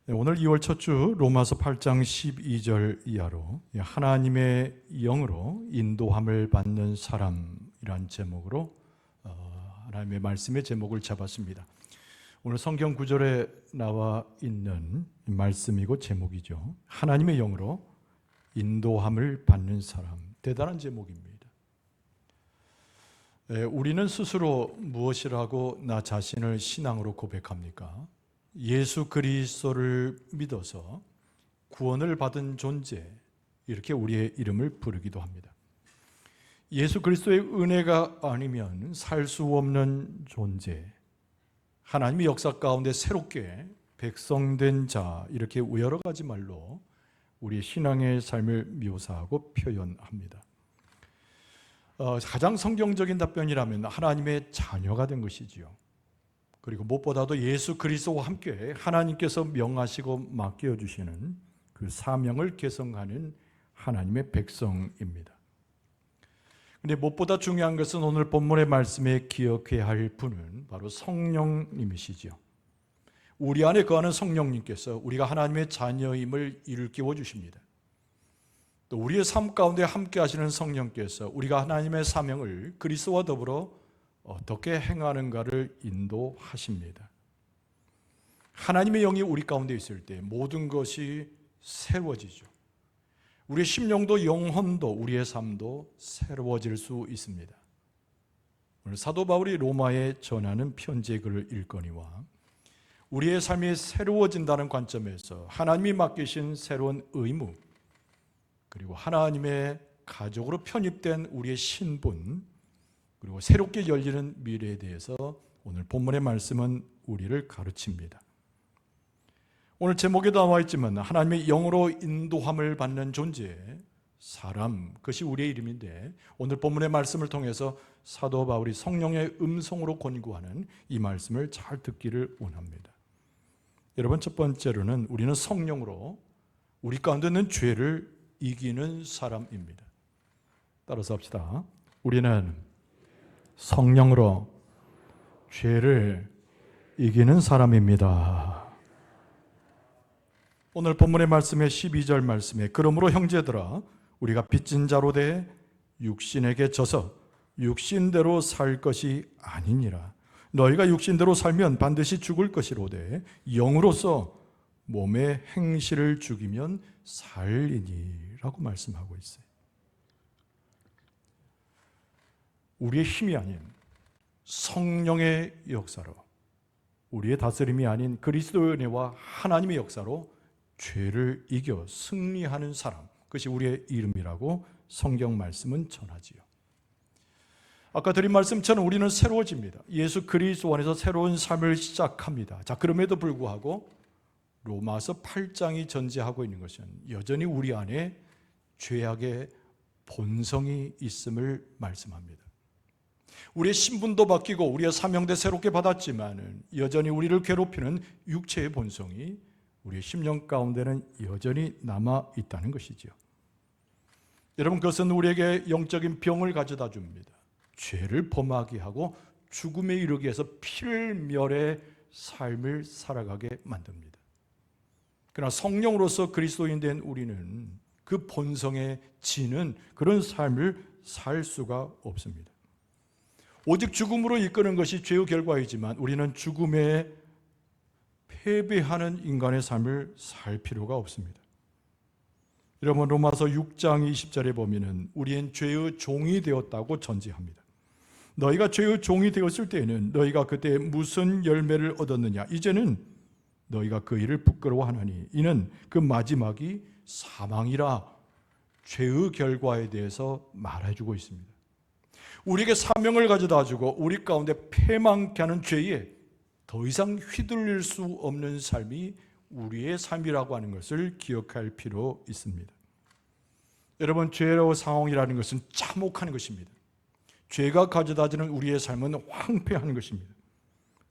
오늘 2월 첫 주 로마서 8장 12절 이하로 하나님의 영으로 인도함을 받는 사람이란 제목으로 하나님의 말씀의 제목을 잡았습니다. 오늘 성경 구절에 나와 있는 말씀이고 제목이죠. 하나님의 영으로 인도함을 받는 사람. 대단한 제목입니다. 우리는 스스로 무엇이라고 나 자신을 신앙으로 고백합니까? 예수 그리스도를 믿어서 구원을 받은 존재, 이렇게 우리의 이름을 부르기도 합니다. 예수 그리스도의 은혜가 아니면 살 수 없는 존재, 하나님의 역사 가운데 새롭게 백성된 자, 이렇게 여러 가지 말로 우리의 신앙의 삶을 묘사하고 표현합니다. 가장 성경적인 답변이라면 하나님의 자녀가 된 것이지요. 그리고 무엇보다도 예수 그리스도와 함께 하나님께서 명하시고 맡겨주시는 그 사명을 계승하는 하나님의 백성입니다. 그런데 무엇보다 중요한 것은 오늘 본문의 말씀에 기억해야 할 분은 바로 성령님이시죠. 우리 안에 거하는 성령님께서 우리가 하나님의 자녀임을 일깨워 주십니다. 또 우리의 삶 가운데 함께 하시는 성령께서 우리가 하나님의 사명을 그리스도와 더불어 어떻게 행하는가를 인도하십니다. 하나님의 영이 우리 가운데 있을 때 모든 것이 새로워지죠. 우리의 심령도 영혼도 우리의 삶도 새로워질 수 있습니다. 오늘 사도 바울이 로마에 전하는 편지의 글을 읽거니와 우리의 삶이 새로워진다는 관점에서 하나님이 맡기신 새로운 의무, 그리고 하나님의 가족으로 편입된 우리의 신분, 그리고 새롭게 열리는 미래에 대해서 오늘 본문의 말씀은 우리를 가르칩니다. 오늘 제목에도 나와 있지만 하나님의 영으로 인도함을 받는 존재, 사람, 그것이 우리의 이름인데 오늘 본문의 말씀을 통해서 사도 바울이 성령의 음성으로 권고하는 이 말씀을 잘 듣기를 원합니다. 여러분, 첫 번째로는 우리는 성령으로 우리 가운데 있는 죄를 이기는 사람입니다. 따라서 합시다. 우리는 성령으로 죄를 이기는 사람입니다. 오늘 본문의 말씀의 12절 말씀에 그러므로 형제들아 우리가 빚진 자로 돼 육신에게 져서 육신대로 살 것이 아니니라. 너희가 육신대로 살면 반드시 죽을 것이로되 영으로서 몸의 행실을 죽이면 살리니 라고 말씀하고 있어요. 우리의 힘이 아닌 성령의 역사로, 우리의 다스림이 아닌 그리스도의 은혜와 하나님의 역사로 죄를 이겨 승리하는 사람, 그것이 우리의 이름이라고 성경 말씀은 전하지요. 아까 드린 말씀처럼 우리는 새로워집니다. 예수 그리스도 안에서 새로운 삶을 시작합니다. 자, 그럼에도 불구하고 로마서 8장이 전제하고 있는 것은 여전히 우리 안에 죄악의 본성이 있음을 말씀합니다. 우리의 신분도 바뀌고 우리의 사명도 새롭게 받았지만 여전히 우리를 괴롭히는 육체의 본성이 우리의 심령 가운데는 여전히 남아 있다는 것이죠. 여러분, 그것은 우리에게 영적인 병을 가져다 줍니다. 죄를 범하게 하고 죽음에 이르게 해서 필멸의 삶을 살아가게 만듭니다. 그러나 성령으로서 그리스도인 된 우리는 그 본성에 지는 그런 삶을 살 수가 없습니다. 오직 죽음으로 이끄는 것이 죄의 결과이지만 우리는 죽음에 패배하는 인간의 삶을 살 필요가 없습니다. 여러분, 로마서 6장 20절에 보면 우리는 죄의 종이 되었다고 전제합니다. 너희가 죄의 종이 되었을 때에는 너희가 그때 무슨 열매를 얻었느냐? 이제는 너희가 그 일을 부끄러워하나니 이는 그 마지막이 사망이라. 죄의 결과에 대해서 말해주고 있습니다. 우리에게 사명을 가져다 주고 우리 가운데 패망케 하는 죄에 더 이상 휘둘릴 수 없는 삶이 우리의 삶이라고 하는 것을 기억할 필요 있습니다. 여러분, 죄로 상황이라는 것은 참혹한 것입니다. 죄가 가져다 주는 우리의 삶은 황폐한 것입니다.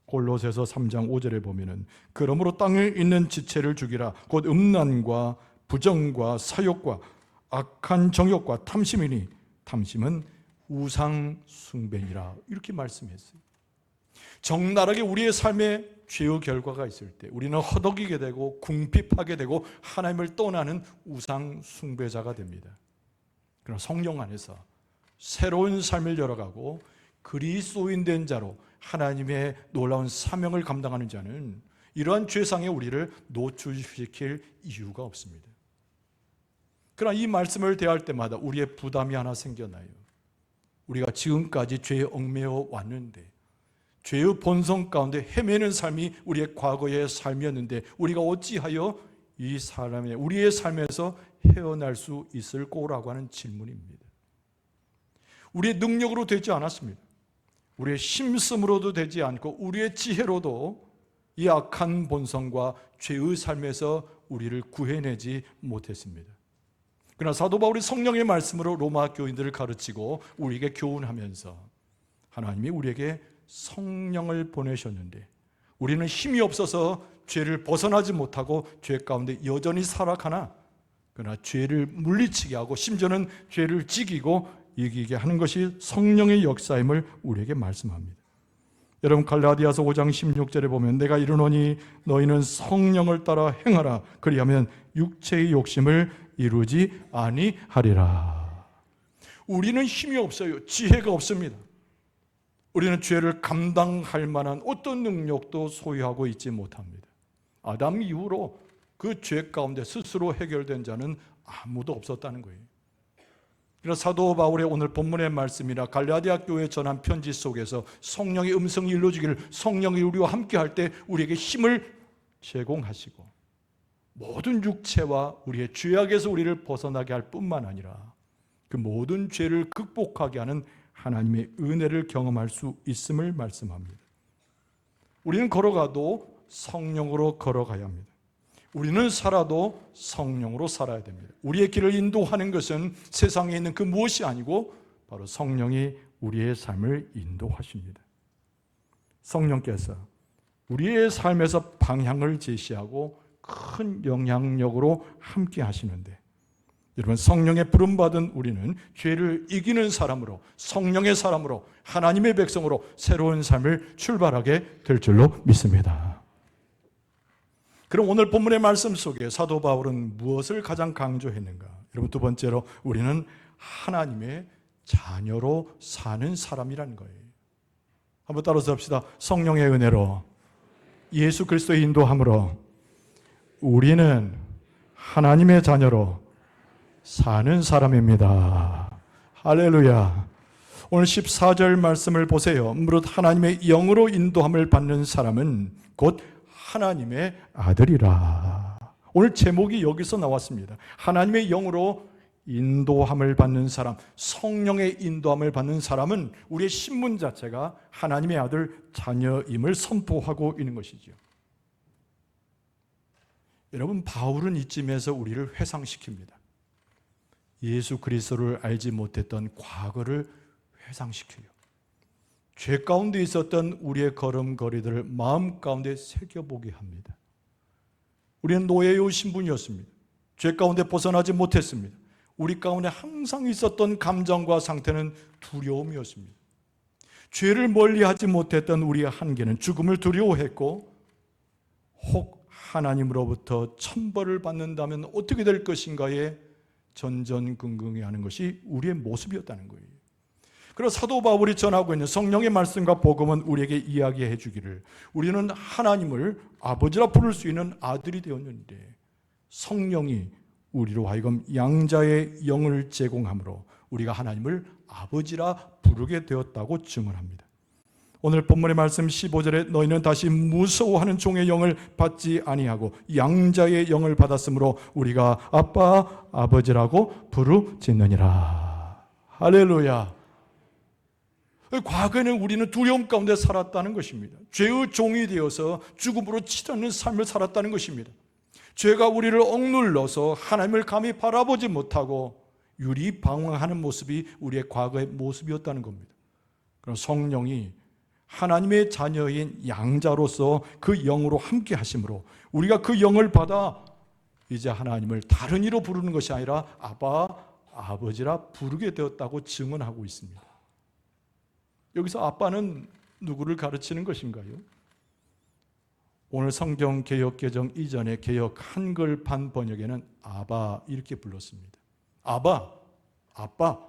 골로새서 3장 5절에 보면은 그러므로 땅에 있는 지체를 죽이라. 곧 음란과 부정과 사욕과 악한 정욕과 탐심이니 탐심은 우상 숭배니라. 이렇게 말씀했어요. 적나라하게 우리의 삶에 죄의 결과가 있을 때 우리는 허덕이게 되고 궁핍하게 되고 하나님을 떠나는 우상 숭배자가 됩니다. 그러나 성령 안에서 새로운 삶을 열어가고 그리스도인 된 자로 하나님의 놀라운 사명을 감당하는 자는 이러한 죄상에 우리를 노출시킬 이유가 없습니다. 그러나 이 말씀을 대할 때마다 우리의 부담이 하나 생겨나요. 우리가 지금까지 죄에 얽매여 왔는데, 죄의 본성 가운데 헤매는 삶이 우리의 과거의 삶이었는데 우리가 어찌하여 이 사람의 우리의 삶에서 헤어날 수 있을꼬라고 하는 질문입니다. 우리의 능력으로 되지 않았습니다. 우리의 힘씀으로도 되지 않고 우리의 지혜로도 이 악한 본성과 죄의 삶에서 우리를 구해내지 못했습니다. 그러나 사도 바울이 성령의 말씀으로 로마 교인들을 가르치고 우리에게 교훈하면서 하나님이 우리에게 성령을 보내셨는데 우리는 힘이 없어서 죄를 벗어나지 못하고 죄 가운데 여전히 살아가나, 그러나 죄를 물리치게 하고 심지어는 죄를 지키고 이기게 하는 것이 성령의 역사임을 우리에게 말씀합니다. 여러분, 갈라디아서 5장 16절에 보면 내가 이르노니 너희는 성령을 따라 행하라, 그리하면 육체의 욕심을 이루지 아니하리라. 우리는 힘이 없어요. 지혜가 없습니다. 우리는 죄를 감당할 만한 어떤 능력도 소유하고 있지 못합니다. 아담 이후로 그 죄 가운데 스스로 해결된 자는 아무도 없었다는 거예요. 그래서 사도 바울의 오늘 본문의 말씀이나 갈라디아 교회에 전한 편지 속에서 성령의 음성이 일러주기를, 성령이 우리와 함께할 때 우리에게 힘을 제공하시고 모든 육체와 우리의 죄악에서 우리를 벗어나게 할 뿐만 아니라 그 모든 죄를 극복하게 하는 하나님의 은혜를 경험할 수 있음을 말씀합니다. 우리는 걸어가도 성령으로 걸어가야 합니다. 우리는 살아도 성령으로 살아야 됩니다. 우리의 길을 인도하는 것은 세상에 있는 그 무엇이 아니고 바로 성령이 우리의 삶을 인도하십니다. 성령께서 우리의 삶에서 방향을 제시하고 큰 영향력으로 함께 하시는데, 여러분, 성령의 부름받은 우리는 죄를 이기는 사람으로, 성령의 사람으로, 하나님의 백성으로 새로운 삶을 출발하게 될 줄로 믿습니다. 그럼 오늘 본문의 말씀 속에 사도 바울은 무엇을 가장 강조했는가? 여러분, 두 번째로 우리는 하나님의 자녀로 사는 사람이라는 거예요. 한번 따라서 합시다. 성령의 은혜로, 예수 그리스도의 인도함으로 우리는 하나님의 자녀로 사는 사람입니다. 할렐루야. 오늘 14절 말씀을 보세요. 무릇 하나님의 영으로 인도함을 받는 사람은 곧 하나님의 아들이라. 오늘 제목이 여기서 나왔습니다. 하나님의 영으로 인도함을 받는 사람, 성령의 인도함을 받는 사람은 우리의 신분 자체가 하나님의 아들 자녀임을 선포하고 있는 것이죠. 여러분, 바울은 이쯤에서 우리를 회상시킵니다. 예수 그리스도를 알지 못했던 과거를 회상시켜요. 죄 가운데 있었던 우리의 걸음걸이들을 마음 가운데 새겨보게 합니다. 우리는 노예의 신분이었습니다. 죄 가운데 벗어나지 못했습니다. 우리 가운데 항상 있었던 감정과 상태는 두려움이었습니다. 죄를 멀리하지 못했던 우리의 한계는 죽음을 두려워했고, 혹 하나님으로부터 천벌을 받는다면 어떻게 될 것인가에 전전긍긍해하는 것이 우리의 모습이었다는 거예요. 그래서 사도 바울이 전하고 있는 성령의 말씀과 복음은 우리에게 이야기해 주기를, 우리는 하나님을 아버지라 부를 수 있는 아들이 되었는데 성령이 우리로 하여금 양자의 영을 제공함으로 우리가 하나님을 아버지라 부르게 되었다고 증언합니다. 오늘 본문의 말씀 15절에 너희는 다시 무서워하는 종의 영을 받지 아니하고 양자의 영을 받았으므로 우리가 아빠 아버지라고 부르짖느니라. 할렐루야. 과거에는 우리는 두려움 가운데 살았다는 것입니다. 죄의 종이 되어서 죽음으로 치닫는 삶을 살았다는 것입니다. 죄가 우리를 억눌러서 하나님을 감히 바라보지 못하고 유리방황하는 모습이 우리의 과거의 모습이었다는 겁니다. 그럼 성령이 하나님의 자녀인 양자로서 그 영으로 함께 하심으로 우리가 그 영을 받아 이제 하나님을 다른 이로 부르는 것이 아니라 아바, 아버지라 부르게 되었다고 증언하고 있습니다. 여기서 아빠는 누구를 가르치는 것인가요? 오늘 성경 개역 개정 이전의 개역 한글판 번역에는 아바 이렇게 불렀습니다. 아바, 아빠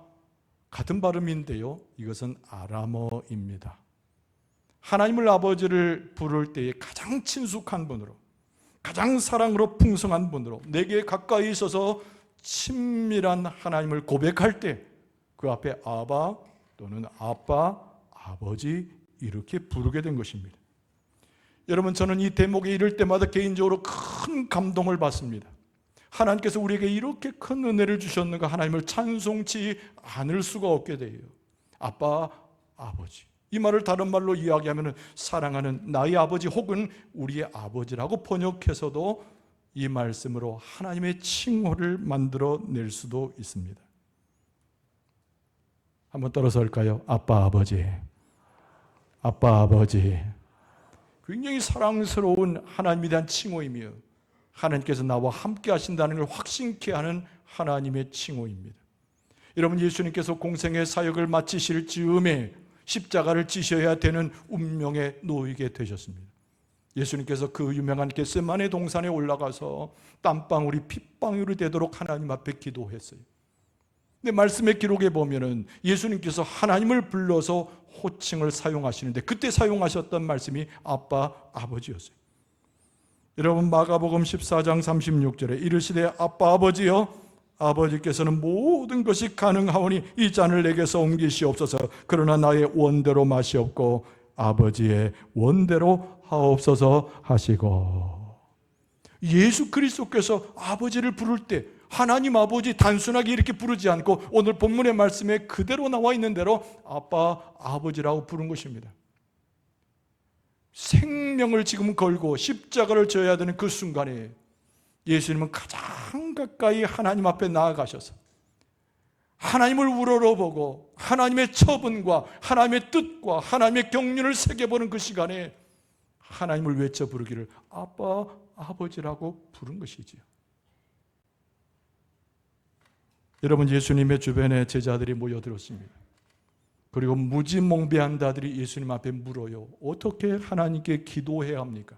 같은 발음인데요, 이것은 아람어입니다. 하나님을 아버지를 부를 때에 가장 친숙한 분으로, 가장 사랑으로 풍성한 분으로, 내게 가까이 있어서 친밀한 하나님을 고백할 때 그 앞에 아바 또는 아빠, 아버지 이렇게 부르게 된 것입니다. 여러분, 저는 이 대목에 이를 때마다 개인적으로 큰 감동을 받습니다. 하나님께서 우리에게 이렇게 큰 은혜를 주셨는가 하나님을 찬송치 않을 수가 없게 돼요. 아빠, 아버지. 이 말을 다른 말로 이야기하면 사랑하는 나의 아버지 혹은 우리의 아버지라고 번역해서도 이 말씀으로 하나님의 칭호를 만들어낼 수도 있습니다. 한번 따라서 할까요? 아빠, 아버지. 아빠, 아버지. 굉장히 사랑스러운 하나님에 대한 칭호이며 하나님께서 나와 함께 하신다는 걸 확신케 하는 하나님의 칭호입니다. 여러분, 예수님께서 공생의 사역을 마치실 즈음에 십자가를 지셔야 되는 운명에 놓이게 되셨습니다. 예수님께서 그 유명한 겟세마네 동산에 올라가서 땀방울이 핏방울이 되도록 하나님 앞에 기도했어요. 근데 말씀의 기록에 보면은 예수님께서 하나님을 불러서 호칭을 사용하시는데 그때 사용하셨던 말씀이 아빠, 아버지였어요. 여러분, 마가복음 14장 36절에 이르시되 아빠, 아버지여, 아버지께서는 모든 것이 가능하오니 이 잔을 내게서 옮기시옵소서. 그러나 나의 원대로 마시옵고 아버지의 원대로 하옵소서 하시고, 예수 그리스도께서 아버지를 부를 때 하나님 아버지 단순하게 이렇게 부르지 않고 오늘 본문의 말씀에 그대로 나와 있는 대로 아빠, 아버지라고 부른 것입니다. 생명을 지금 걸고 십자가를 져야 되는 그 순간에 예수님은 가장 가까이 하나님 앞에 나아가셔서 하나님을 우러러보고 하나님의 처분과 하나님의 뜻과 하나님의 경륜을 새겨보는 그 시간에 하나님을 외쳐 부르기를 아빠, 아버지라고 부른 것이지요. 여러분, 예수님의 주변에 제자들이 모여들었습니다. 그리고 무지몽배한 자들이 예수님 앞에 물어요. 어떻게 하나님께 기도해야 합니까?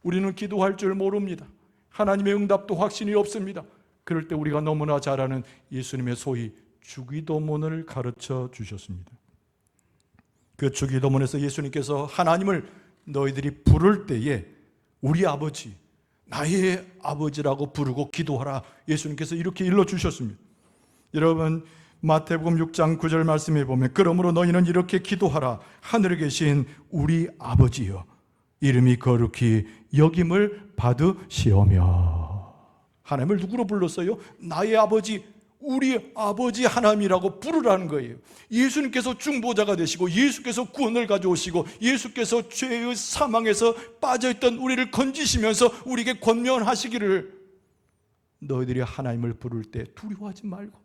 우리는 기도할 줄 모릅니다. 하나님의 응답도 확신이 없습니다. 그럴 때 우리가 너무나 잘 아는 예수님의 소위 주기도문을 가르쳐 주셨습니다. 그 주기도문에서 예수님께서 하나님을 너희들이 부를 때에 우리 아버지, 나의 아버지라고 부르고 기도하라, 예수님께서 이렇게 일러주셨습니다. 여러분, 마태복음 6장 9절 말씀에 보면 그러므로 너희는 이렇게 기도하라. 하늘에 계신 우리 아버지여, 이름이 거룩히 여김을 받으시오며. 하나님을 누구로 불렀어요? 나의 아버지, 우리 아버지 하나님이라고 부르라는 거예요. 예수님께서 중보자가 되시고 예수께서 구원을 가져오시고 예수께서 죄의 사망에서 빠져있던 우리를 건지시면서 우리에게 권면하시기를 너희들이 하나님을 부를 때 두려워하지 말고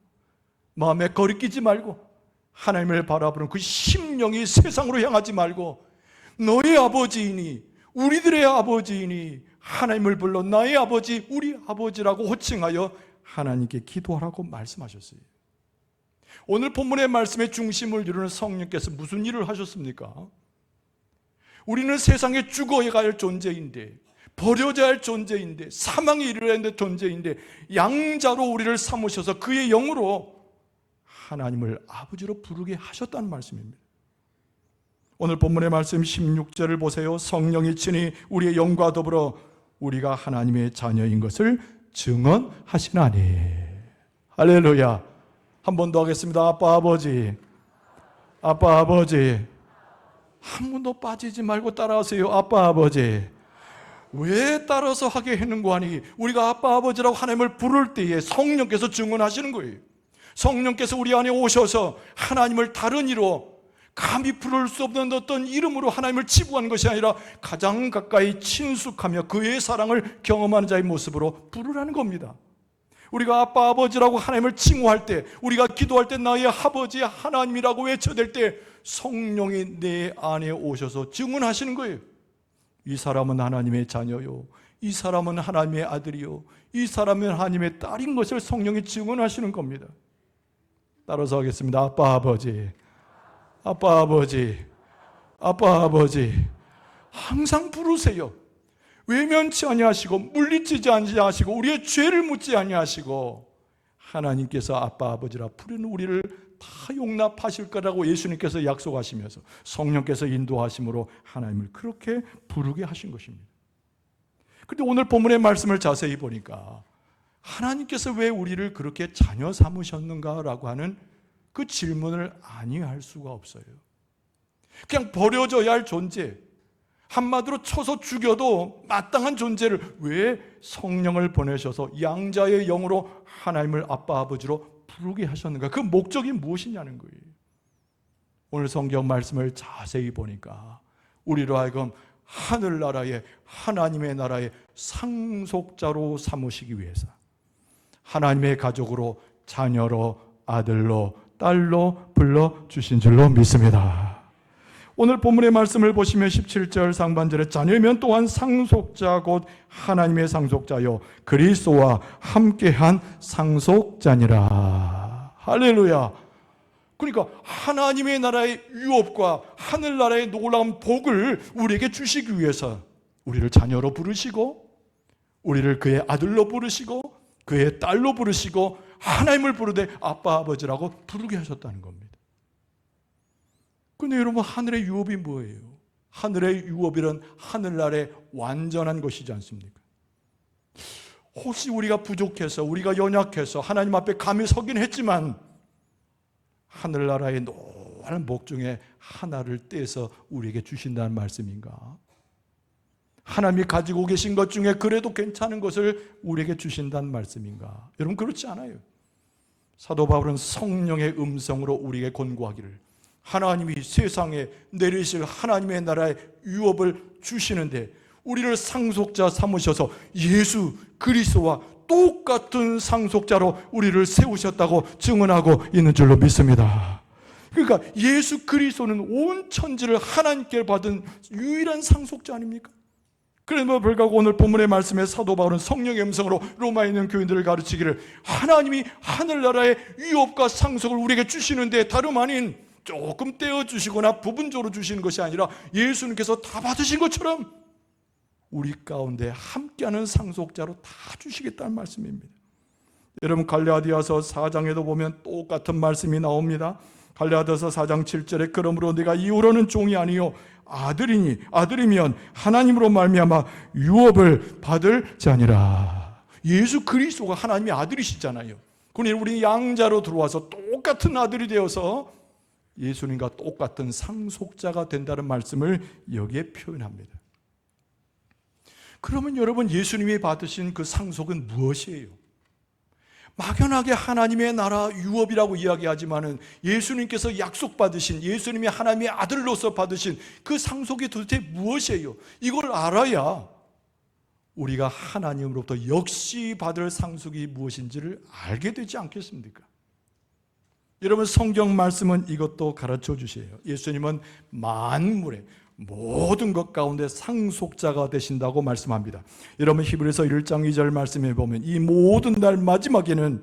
마음에 거리끼지 말고 하나님을 바라보는 그 심령이 세상으로 향하지 말고 너의 아버지이니 우리들의 아버지이니 하나님을 불러 나의 아버지 우리 아버지라고 호칭하여 하나님께 기도하라고 말씀하셨어요. 오늘 본문의 말씀의 중심을 이루는 성령께서 무슨 일을 하셨습니까? 우리는 세상에 죽어야 할 존재인데 버려져야 할 존재인데 사망에 이르러야 할 존재인데 양자로 우리를 삼으셔서 그의 영으로 하나님을 아버지로 부르게 하셨다는 말씀입니다. 오늘 본문의 말씀 16절을 보세요. 성령이 친히 우리의 영과 더불어 우리가 하나님의 자녀인 것을 증언하시나니. 할렐루야. 한 번 더 하겠습니다. 아빠 아버지, 아빠 아버지. 한 번도 빠지지 말고 따라하세요. 아빠 아버지. 왜 따라서 하게 하는 거 아니? 우리가 아빠 아버지라고 하나님을 부를 때에 성령께서 증언하시는 거예요. 성령께서 우리 안에 오셔서 하나님을 다른 이로 감히 부를 수 없는 어떤 이름으로 하나님을 치부하는 것이 아니라 가장 가까이 친숙하며 그의 사랑을 경험하는 자의 모습으로 부르라는 겁니다. 우리가 아빠 아버지라고 하나님을 칭호할 때, 우리가 기도할 때 나의 아버지 하나님이라고 외쳐댈 때 성령이 내 안에 오셔서 증언하시는 거예요. 이 사람은 하나님의 자녀요, 이 사람은 하나님의 아들이요, 이 사람은 하나님의 딸인 것을 성령이 증언하시는 겁니다. 따라서 하겠습니다. 아빠 아버지, 아빠 아버지, 아빠 아버지. 항상 부르세요. 외면치 아니하시고 물리치지 아니하시고 우리의 죄를 묻지 아니하시고 하나님께서 아빠 아버지라 부르는 우리를 다 용납하실 거라고 예수님께서 약속하시면서 성령께서 인도하심으로 하나님을 그렇게 부르게 하신 것입니다. 그런데 오늘 본문의 말씀을 자세히 보니까 하나님께서 왜 우리를 그렇게 자녀 삼으셨는가라고 하는 그 질문을 아니할 수가 없어요. 그냥 버려져야 할 존재, 한마디로 쳐서 죽여도 마땅한 존재를 왜 성령을 보내셔서 양자의 영으로 하나님을 아빠 아버지로 부르게 하셨는가? 그 목적이 무엇이냐는 거예요. 오늘 성경 말씀을 자세히 보니까 우리로 하여금 하늘나라의 하나님의 나라의 상속자로 삼으시기 위해서 하나님의 가족으로 자녀로 아들로 딸로 불러주신 줄로 믿습니다. 오늘 본문의 말씀을 보시면 17절 상반절에 자녀면 또한 상속자 곧 하나님의 상속자요 그리스도와 함께한 상속자니라. 할렐루야. 그러니까 하나님의 나라의 유업과 하늘나라의 놀라운 복을 우리에게 주시기 위해서 우리를 자녀로 부르시고 우리를 그의 아들로 부르시고 그의 딸로 부르시고 하나님을 부르되 아빠 아버지라고 부르게 하셨다는 겁니다. 그런데 여러분, 하늘의 유업이 뭐예요? 하늘의 유업이란 하늘나라의 완전한 것이지 않습니까? 혹시 우리가 부족해서 우리가 연약해서 하나님 앞에 감히 서긴 했지만 하늘나라의 노란 복 중에 하나를 떼서 우리에게 주신다는 말씀인가? 하나님이 가지고 계신 것 중에 그래도 괜찮은 것을 우리에게 주신다는 말씀인가? 여러분, 그렇지 않아요. 사도 바울은 성령의 음성으로 우리에게 권고하기를 하나님이 세상에 내리실 하나님의 나라의 유업을 주시는데 우리를 상속자 삼으셔서 예수 그리스도와 똑같은 상속자로 우리를 세우셨다고 증언하고 있는 줄로 믿습니다. 그러니까 예수 그리스도는 온 천지를 하나님께 받은 유일한 상속자 아닙니까? 그래서 불구하고 오늘 본문의 말씀에 사도 바울은 성령의 음성으로 로마에 있는 교인들을 가르치기를 하나님이 하늘나라의 유업과 상속을 우리에게 주시는데 다름 아닌 조금 떼어주시거나 부분적으로 주시는 것이 아니라 예수님께서 다 받으신 것처럼 우리 가운데 함께하는 상속자로 다 주시겠다는 말씀입니다. 여러분, 갈라디아서 4장에도 보면 똑같은 말씀이 나옵니다. 갈라디아서 4장 7절에 그러므로 내가 이후로는 종이 아니요 아들이니 아들이면 하나님으로 말미암아 유업을 받을 자니라. 예수 그리스도가 하나님의 아들이시잖아요. 그러니 우리 양자로 들어와서 똑같은 아들이 되어서 예수님과 똑같은 상속자가 된다는 말씀을 여기에 표현합니다. 그러면 여러분, 예수님이 받으신 그 상속은 무엇이에요? 막연하게 하나님의 나라 유업이라고 이야기하지만은 예수님께서 약속받으신, 예수님이 하나님의 아들로서 받으신 그 상속이 도대체 무엇이에요? 이걸 알아야 우리가 하나님으로부터 역시 받을 상속이 무엇인지를 알게 되지 않겠습니까? 여러분, 성경 말씀은 이것도 가르쳐 주세요. 예수님은 만물의 모든 것 가운데 상속자가 되신다고 말씀합니다. 여러분, 히브리서 1장 2절 말씀에 보면 이 모든 날 마지막에는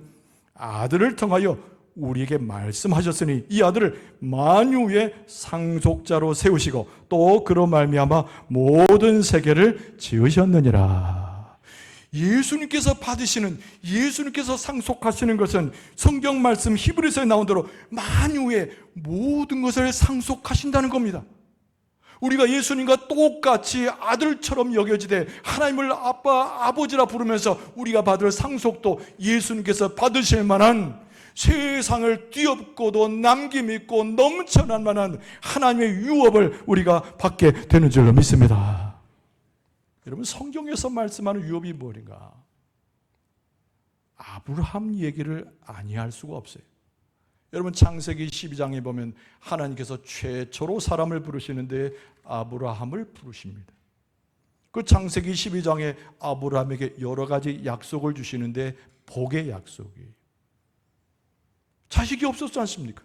아들을 통하여 우리에게 말씀하셨으니 이 아들을 만유의 상속자로 세우시고 또 그로 말미암아 모든 세계를 지으셨느니라. 예수님께서 받으시는, 예수님께서 상속하시는 것은 성경 말씀 히브리서에 나온 대로 만유의 모든 것을 상속하신다는 겁니다. 우리가 예수님과 똑같이 아들처럼 여겨지되 하나님을 아빠, 아버지라 부르면서 우리가 받을 상속도 예수님께서 받으실 만한 세상을 뒤엎고도 남김 있고 넘쳐난 만한 하나님의 유업을 우리가 받게 되는 줄로 믿습니다. 여러분, 성경에서 말씀하는 유업이 뭐인가? 아브라함 얘기를 아니할 수가 없어요. 여러분, 창세기 12장에 보면 하나님께서 최초로 사람을 부르시는데 아브라함을 부르십니다. 그 창세기 12장에 아브라함에게 여러 가지 약속을 주시는데 복의 약속이에요. 자식이 없었지 않습니까?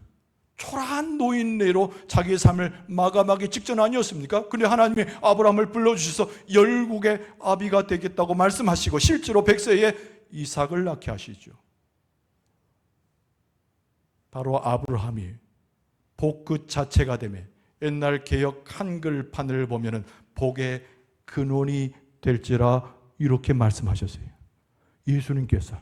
초라한 노인네로 자기의 삶을 마감하기 직전 아니었습니까? 근데 하나님이 아브라함을 불러주셔서 열국의 아비가 되겠다고 말씀하시고 실제로 100세에 이삭을 낳게 하시죠. 바로 아브라함이 복 그 자체가 되며 옛날 개역 한글판을 보면은 복의 근원이 될지라 이렇게 말씀하셨어요. 예수님께서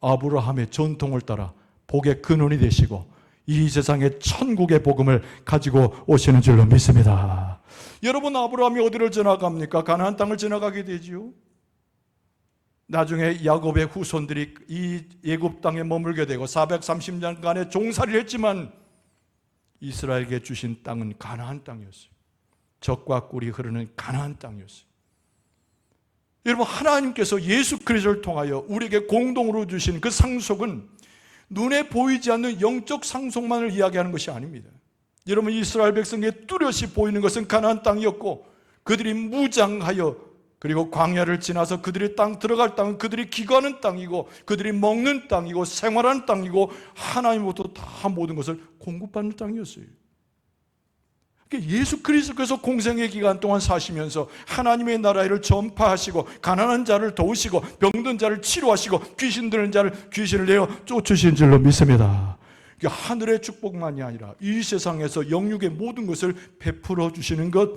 아브라함의 전통을 따라 복의 근원이 되시고 이 세상에 천국의 복음을 가지고 오시는 줄로 믿습니다. 여러분, 아브라함이 어디를 지나갑니까? 가나안 땅을 지나가게 되지요. 나중에 야곱의 후손들이 이 애굽 땅에 머물게 되고 430년간의 종살이를 했지만 이스라엘에게 주신 땅은 가나안 땅이었어요. 젖과 꿀이 흐르는 가나안 땅이었어요. 여러분, 하나님께서 예수 그리스도를 통하여 우리에게 공동으로 주신 그 상속은 눈에 보이지 않는 영적 상속만을 이야기하는 것이 아닙니다. 여러분, 이스라엘 백성에게 뚜렷이 보이는 것은 가나안 땅이었고 그들이 무장하여 그리고 광야를 지나서 그들의 땅 들어갈 땅은 그들이 기거하는 땅이고 그들이 먹는 땅이고 생활하는 땅이고 하나님으로부터 다 모든 것을 공급받는 땅이었어요. 예수 그리스도께서 공생의 기간 동안 사시면서 하나님의 나라를 전파하시고 가난한 자를 도우시고 병든 자를 치료하시고 귀신 들은 자를 귀신을 내어 쫓으신 줄로 믿습니다. 하늘의 축복만이 아니라 이 세상에서 영육의 모든 것을 베풀어 주시는 것,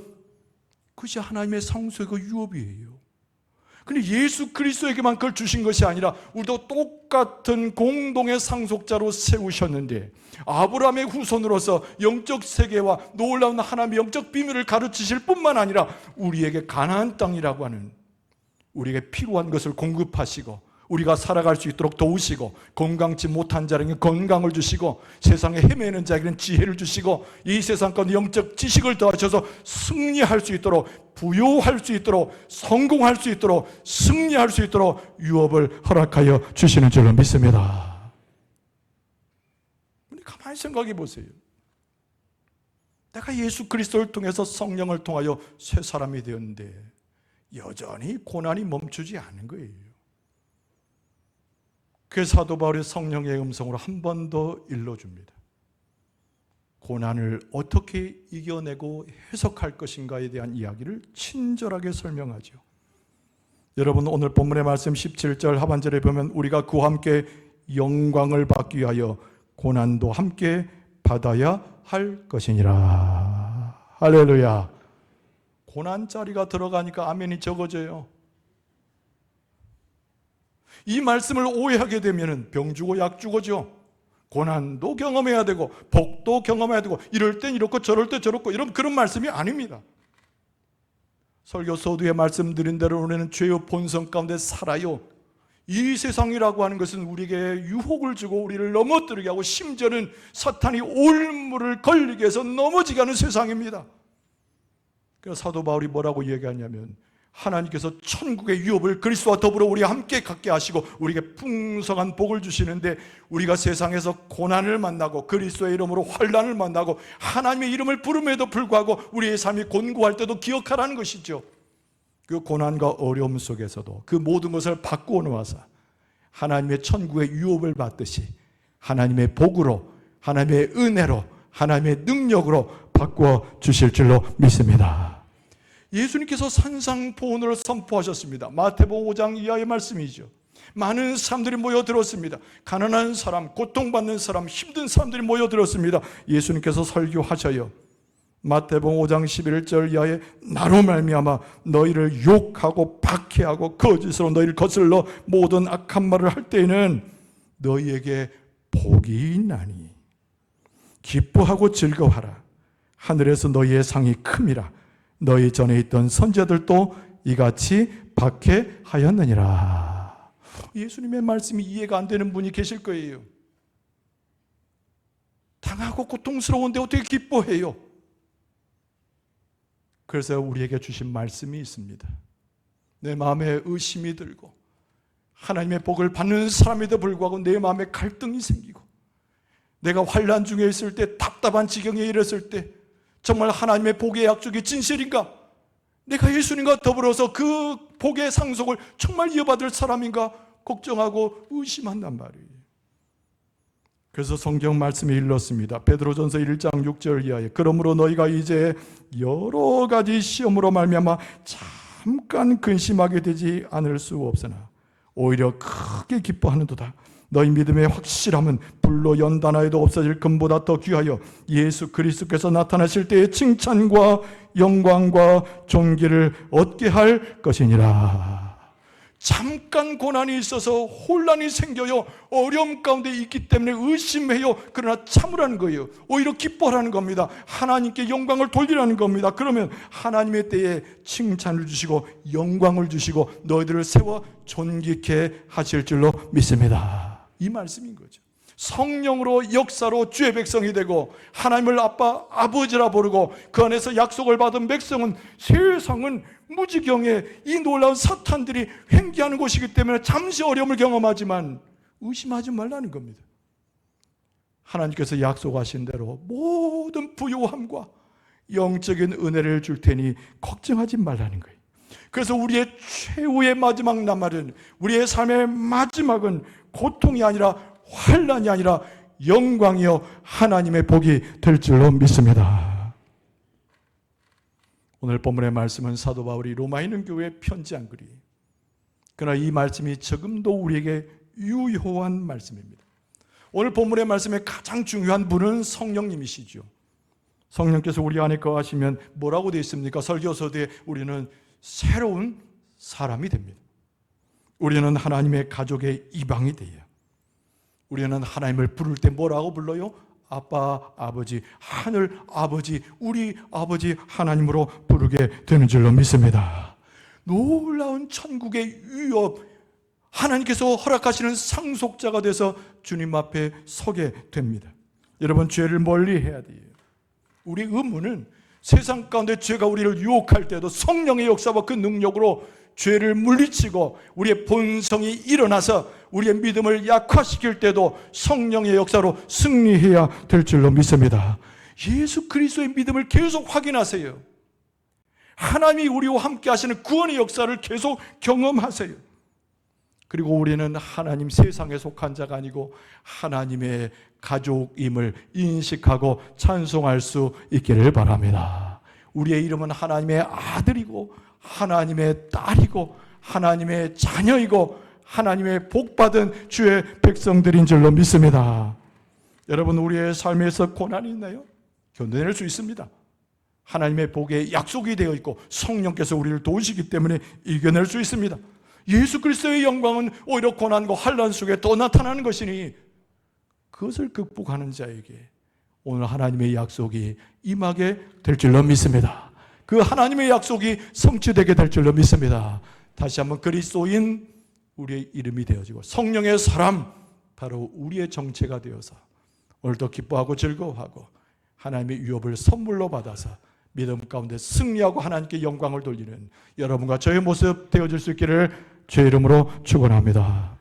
그것이 하나님의 상속의 유업이에요. 근데 예수 그리스도에게만 그걸 주신 것이 아니라 우리도 똑같은 공동의 상속자로 세우셨는데 아브라함의 후손으로서 영적 세계와 놀라운 하나님의 영적 비밀을 가르치실 뿐만 아니라 우리에게 가나안 땅이라고 하는 우리에게 필요한 것을 공급하시고 우리가 살아갈 수 있도록 도우시고 건강치 못한 자에게 건강을 주시고 세상에 헤매는 자에게는 지혜를 주시고 이 세상 가운데 영적 지식을 더하셔서 승리할 수 있도록 부요할 수 있도록 성공할 수 있도록 승리할 수 있도록 유업을 허락하여 주시는 줄로 믿습니다. 가만히 생각해 보세요. 내가 예수 그리스도를 통해서 성령을 통하여 새 사람이 되었는데 여전히 고난이 멈추지 않는 거예요. 그 사도 바울이 성령의 음성으로 한 번 더 일러줍니다. 고난을 어떻게 이겨내고 해석할 것인가에 대한 이야기를 친절하게 설명하죠. 여러분, 오늘 본문의 말씀 17절 하반절에 보면 우리가 그와 함께 영광을 받기 위하여 고난도 함께 받아야 할 것이니라. 할렐루야. 고난자리가 들어가니까 아멘이 적어져요. 이 말씀을 오해하게 되면 병 주고 약 주고죠. 고난도 경험해야 되고 복도 경험해야 되고 이럴 땐 이렇고 저럴 때 저렇고 이런 그런 말씀이 아닙니다. 설교 서두에 말씀드린 대로 우리는 죄의 본성 가운데 살아요. 이 세상이라고 하는 것은 우리에게 유혹을 주고 우리를 넘어뜨리게 하고 심지어는 사탄이 올무를 걸리게 해서 넘어지게 하는 세상입니다. 그래서 사도 바울이 뭐라고 얘기하냐면 하나님께서 천국의 유업을 그리스도와 더불어 우리와 함께 갖게 하시고 우리에게 풍성한 복을 주시는데 우리가 세상에서 고난을 만나고 그리스도의 이름으로 환난을 만나고 하나님의 이름을 부름에도 불구하고 우리의 삶이 곤고할 때도 기억하라는 것이죠. 그 고난과 어려움 속에서도 그 모든 것을 바꾸어 놓아서 하나님의 천국의 유업을 받듯이 하나님의 복으로 하나님의 은혜로 하나님의 능력으로 바꾸어 주실 줄로 믿습니다. 예수님께서 산상포원을 선포하셨습니다. 마태복음 5장 이하의 말씀이죠. 많은 사람들이 모여들었습니다. 가난한 사람, 고통받는 사람, 힘든 사람들이 모여들었습니다. 예수님께서 설교하셔요. 마태복음 5장 11절 이하에 나로 말미암아 너희를 욕하고 박해하고 거짓으로 너희를 거슬러 모든 악한 말을 할 때에는 너희에게 복이 있나니 기뻐하고 즐거워하라. 하늘에서 너희의 상이 큼이라. 너희 전에 있던 선지자들도 이같이 박해하였느니라. 예수님의 말씀이 이해가 안 되는 분이 계실 거예요. 당하고 고통스러운데 어떻게 기뻐해요? 그래서 우리에게 주신 말씀이 있습니다. 내 마음에 의심이 들고 하나님의 복을 받는 사람에도 불구하고 내 마음에 갈등이 생기고 내가 환난 중에 있을 때 답답한 지경에 이르렀을 때 정말 하나님의 복의 약속이 진실인가? 내가 예수님과 더불어서 그 복의 상속을 정말 이어받을 사람인가? 걱정하고 의심한단 말이에요. 그래서 성경 말씀이 일렀습니다. 베드로전서 1장 6절 이하에 그러므로 너희가 이제 여러 가지 시험으로 말미암아 잠깐 근심하게 되지 않을 수 없으나 오히려 크게 기뻐하는도다. 너희 믿음의 확실함은 불로 연단하여도 없어질 금보다 더 귀하여 예수 그리스도께서 나타나실 때의 칭찬과 영광과 존귀를 얻게 할 것이니라. 잠깐 고난이 있어서 혼란이 생겨요. 어려움 가운데 있기 때문에 의심해요. 그러나 참으라는 거예요. 오히려 기뻐하라는 겁니다. 하나님께 영광을 돌리라는 겁니다. 그러면 하나님의 때에 칭찬을 주시고 영광을 주시고 너희들을 세워 존귀케 하실 줄로 믿습니다. 이 말씀인 거죠. 성령으로 역사로 주의 백성이 되고 하나님을 아빠, 아버지라 부르고 그 안에서 약속을 받은 백성은 세상은 무지경에 이 놀라운 사탄들이 횡기하는 곳이기 때문에 잠시 어려움을 경험하지만 의심하지 말라는 겁니다. 하나님께서 약속하신 대로 모든 부요함과 영적인 은혜를 줄 테니 걱정하지 말라는 거예요. 그래서 우리의 최후의 마지막 나날은, 우리의 삶의 마지막은 고통이 아니라 환난이 아니라 영광이요 하나님의 복이 될 줄로 믿습니다. 오늘 본문의 말씀은 사도 바울이 로마에 있는 교회에 편지한 글이, 그러나 이 말씀이 조금도 우리에게 유효한 말씀입니다. 오늘 본문의 말씀의 가장 중요한 분은 성령님이시죠. 성령께서 우리 안에 거하시면 뭐라고 되어 있습니까? 설교서대에 우리는 새로운 사람이 됩니다. 우리는 하나님의 가족의 이방이 돼요. 우리는 하나님을 부를 때 뭐라고 불러요? 아빠, 아버지, 하늘 아버지, 우리 아버지 하나님으로 부르게 되는 줄로 믿습니다. 놀라운 천국의 위협, 하나님께서 허락하시는 상속자가 돼서 주님 앞에 서게 됩니다. 여러분, 죄를 멀리해야 돼요. 우리 의무는 세상 가운데 죄가 우리를 유혹할 때도 성령의 역사와 그 능력으로 죄를 물리치고 우리의 본성이 일어나서 우리의 믿음을 약화시킬 때도 성령의 역사로 승리해야 될 줄로 믿습니다. 예수 그리스도의 믿음을 계속 확인하세요. 하나님이 우리와 함께 하시는 구원의 역사를 계속 경험하세요. 그리고 우리는 하나님 세상에 속한 자가 아니고 하나님의 가족임을 인식하고 찬송할 수 있기를 바랍니다. 우리의 이름은 하나님의 아들이고 하나님의 딸이고 하나님의 자녀이고 하나님의 복받은 주의 백성들인 줄로 믿습니다. 여러분, 우리의 삶에서 고난이 있나요? 견뎌낼 수 있습니다. 하나님의 복에 약속이 되어 있고 성령께서 우리를 도우시기 때문에 이겨낼 수 있습니다. 예수 그리스도의 영광은 오히려 고난과 환난 속에 또 나타나는 것이니 그것을 극복하는 자에게 오늘 하나님의 약속이 임하게 될 줄로 믿습니다. 그 하나님의 약속이 성취되게 될 줄로 믿습니다. 다시 한번 그리스도인 우리의 이름이 되어지고 성령의 사람, 바로 우리의 정체가 되어서 오늘도 기뻐하고 즐거워하고 하나님의 유업을 선물로 받아서 믿음 가운데 승리하고 하나님께 영광을 돌리는 여러분과 저의 모습 되어질 수 있기를 주의 이름으로 축원합니다.